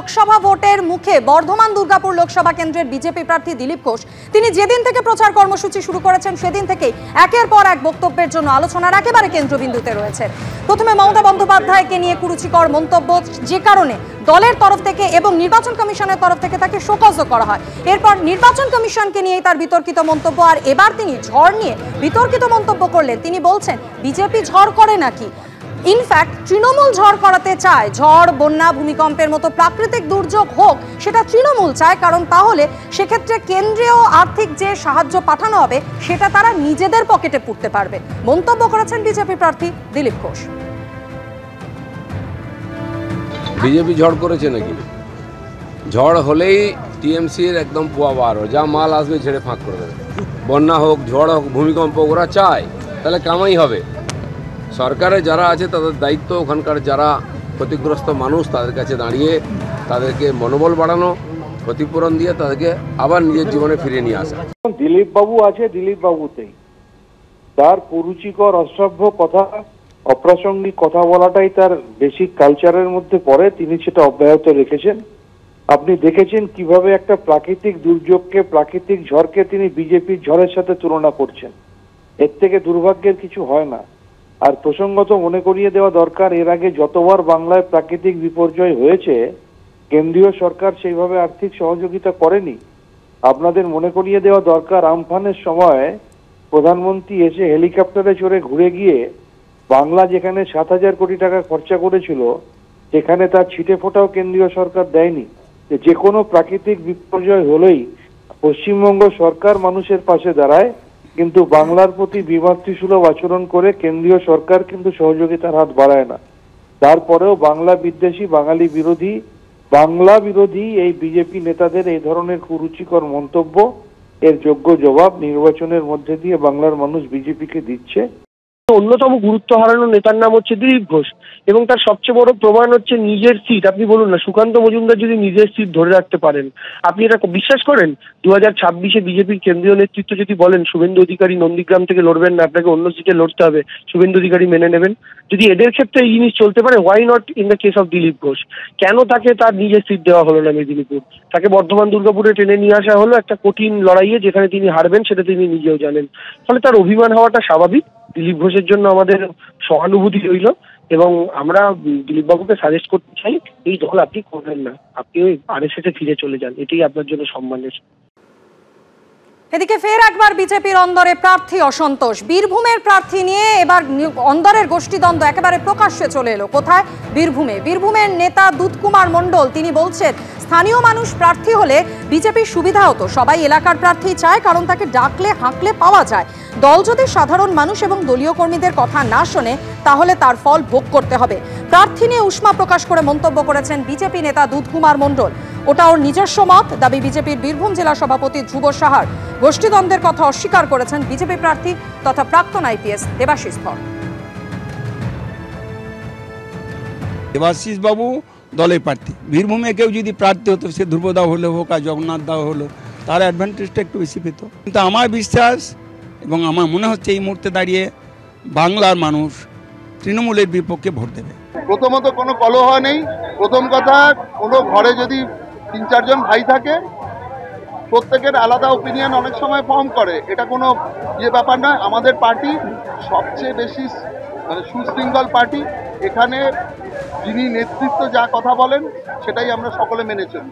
লোকসভা ভোটের মুখে বর্ধমান দুর্গাপুর লোকসভা কেন্দ্রের বিজেপি প্রার্থী দিলীপ ঘোষ তিনি যেদিন থেকে প্রচার কর্মসূচি শুরু করেছেন সেদিন থেকেই একের পর এক বক্তব্যের জন্য আলোচনার একেবারে কেন্দ্রবিন্দুতে রয়েছে। প্রথমে মমতা বন্দ্যোপাধ্যায়কে নিয়ে কুরুচিকর মন্তব্য, যে কারণে দলের তরফ থেকে এবং নির্বাচন কমিশনের তরফ থেকে তাকে শোকজও করা হয়। এরপর নির্বাচন কমিশনকে নিয়েই তার বিতর্কিত মন্তব্য, আর এবার তিনি ঝড় নিয়ে বিতর্কিত মন্তব্য করলেন। তিনি বলছেন বিজেপি ঝড় করে নাকি, ইনফ্যাক্ট তৃণমূল ঝড় করাতে চায়। ঝড়, বন্যা, ভূমিকম্পের মতো প্রাকৃতিক দুর্যোগ হোক সেটা তৃণমূল চায়, কারণ তাহলে সেক্ষেত্রে কেন্দ্রীয় আর্থিক যে সাহায্য পাঠানো হবে সেটা তারা নিজেদের পকেটে পুরতে পারবে। মন্তব্য করেছেন বিজেপি প্রার্থী দিলীপ ঘোষ। বিজেপি ঝড় করেছে নাকি? ঝড় হলেই টিএমসির একদম পোয়া বার, যা মাল আসবে ছেড়ে ফাঁক করে দেবে। বন্যা হোক, ঝড় হোক, ভূমিকম্প, ওরা চায়, তাহলে কামাই হবে। সরকারে যারা আছে তাদের দায়িত্ব ওখানকার যারা ক্ষতিগ্রস্ত মানুষ তাদের কাছে দাঁড়িয়ে তাদেরকে মনোবল বাড়ানো, ক্ষতিপূরণ দিয়ে তাদেরকে আবার নিজের জীবনে ফিরিয়ে নিয়ে আসা। দিলীপ বাবু আছে, দিলীপ বাবুতেই তার কুরুচিকর অশ্রাব্য কথা, অপ্রাসঙ্গিক কথা বলাটাই তার বেসিক কালচারের মধ্যে পড়ে। তিনি সেটা অব্যাহত রেখেছেন। আপনি দেখেছেন কিভাবে একটা প্রাকৃতিক দুর্যোগকে, প্রাকৃতিক ঝড়কে তিনি বিজেপির ঝড়ের সাথে তুলনা করছেন। এর থেকে দুর্ভাগ্যের কিছু হয় না। আর প্রসঙ্গত মনে করিয়ে দেওয়া দরকার, এর আগে যতবার বাংলায় প্রাকৃতিক বিপর্যয় হয়েছে কেন্দ্রীয় সরকার সেইভাবে আর্থিক সহযোগিতা করেনি। আপনাদের মনে করিয়ে দেওয়া দরকার, আমফানের সময় প্রধানমন্ত্রী এসে হেলিকপ্টারে চড়ে ঘুরে গিয়ে বাংলা যেখানে 7,000 কোটি টাকা খরচা করেছিল সেখানে তার ছিটে ফোটাও কেন্দ্রীয় সরকার দেয়নি। যে কোনো প্রাকৃতিক বিপর্যয় হলেই পশ্চিমবঙ্গ সরকার মানুষের পাশে দাঁড়ায়, কিন্তু বাংলার প্রতি বিমাতৃসুলভ আচরণ করে কেন্দ্রীয় সরকার কিন্তু সহযোগিতার হাত বাড়ায় না। তারপরেও বাংলা বিদ্বেষী, বাংলা বিরোধী এই বিজেপি নেতাদের এই ধরনের কুরুচিকর মন্তব্য, এর যোগ্য জবাব নির্বাচনের মধ্যে দিয়ে বাংলার মানুষ বিজেপিকে দিচ্ছে। অন্যতম গুরুত্ব হারানো নেতার নাম হচ্ছে দিলীপ ঘোষ, এবং তার সবচেয়ে বড় প্রমাণ হচ্ছে নিজের সিট। আপনি বলুন না, সুকান্ত মজুমদার যদি নিজের সিট ধরে রাখতে পারেন, আপনি এটা বিশ্বাস করেন? 2026-এ বিজেপির কেন্দ্রীয় নেতৃত্ব যদি বলেন শুভেন্দু অধিকারী নন্দীগ্রাম থেকে লড়বেন না, আপনাকে অন্য সিটে লড়তে হবে, শুভেন্দু অধিকারী মেনে নেবেন? যদি এদের ক্ষেত্রে এই জিনিস চলতে পারে, why not in the case of Dilip Ghosh? কেন তাকে তার নিজের সিট দেওয়া হলো না মেদিনীপুর? তাকে বর্ধমান দুর্গাপুরে টেনে নিয়ে আসা হলো একটা কঠিন লড়াইয়ে, যেখানে তিনি হারবেন সেটা তিনি নিজেও জানেন। ফলে তার অভিমান হওয়াটা স্বাভাবিক। দিলীপ ঘোষের জন্য আমাদের সহানুভূতি রইল, এবং আমরা দিলীপ বাবুকে সাজেস্ট করতে চাই এই দল আপনি করবেন না, আপনি ওই আরএসএসে ফিরে চলে যান, এটাই আপনার জন্য সম্মানের। এদিকে ফের একবার বিজেপির অন্দরে প্রার্থী অসন্তোষ। বীরভূমের প্রার্থী নিয়ে এবার অন্দরের গোষ্ঠীদ্বন্দ্ব একেবারে প্রকাশ্যে চলে এলো। কোথায়? বীরভূমের নেতা দুধকুমার মণ্ডল তিনি বলছেন স্থানীয় মানুষ প্রার্থী হলে বিজেপির সুবিধা হতো। সবাই এলাকার প্রার্থী চায়, কারণ তাকে ডাকলে হাঁকলে পাওয়া যায়। দল যদি সাধারণ মানুষ এবং দলীয় কর্মীদের কথা না শোনে তাহলে তার ফল ভোগ করতে হবে। প্রার্থী নিয়ে উষ্মা প্রকাশ করে মন্তব্য করেছেন বিজেপি নেতা দুধকুমার মণ্ডল। ওটা ওর নিজস্ব মত, দাবি বিজেপির বীরভূম জেলা সভাপতি ধ্রুব সাহার। গোষ্ঠীদ্বন্দ্বের কথা অস্বীকার করেছেন বিজেপি প্রার্থী তথা প্রাক্তন আইপিএস দেবাশিস ধর। দেবাশিস বাবু দলের প্রার্থী, বীরভূমে কেউ যদি প্রার্থী হতো, সে ধ্রুবদা হলে হোক আর জগন্নাথ দাও হলো, তার অ্যাডভান্টেজটা একটু বেশি পেত। কিন্তু আমার বিশ্বাস এবং আমার মনে হচ্ছে এই মুহূর্তে দাঁড়িয়ে বাংলার মানুষ তৃণমূলের বিপক্ষে ভোট দেবে। প্রথমত কোনো কলহ নেই। প্রথম কথা, কোনো ঘরে যদি 3-4 জন ভাই থাকে, প্রত্যেকের আলাদা ওপিনিয়ন অনেক সময় ফর্ম করে, এটা কোনো ব্যাপার নয়। আমাদের পার্টি সবচেয়ে বেশি সুশৃঙ্খল পার্টি। এখানে যিনি নেতৃত্ব যা কথা বলেন সেটাই আমরা সকলে মেনে চলি।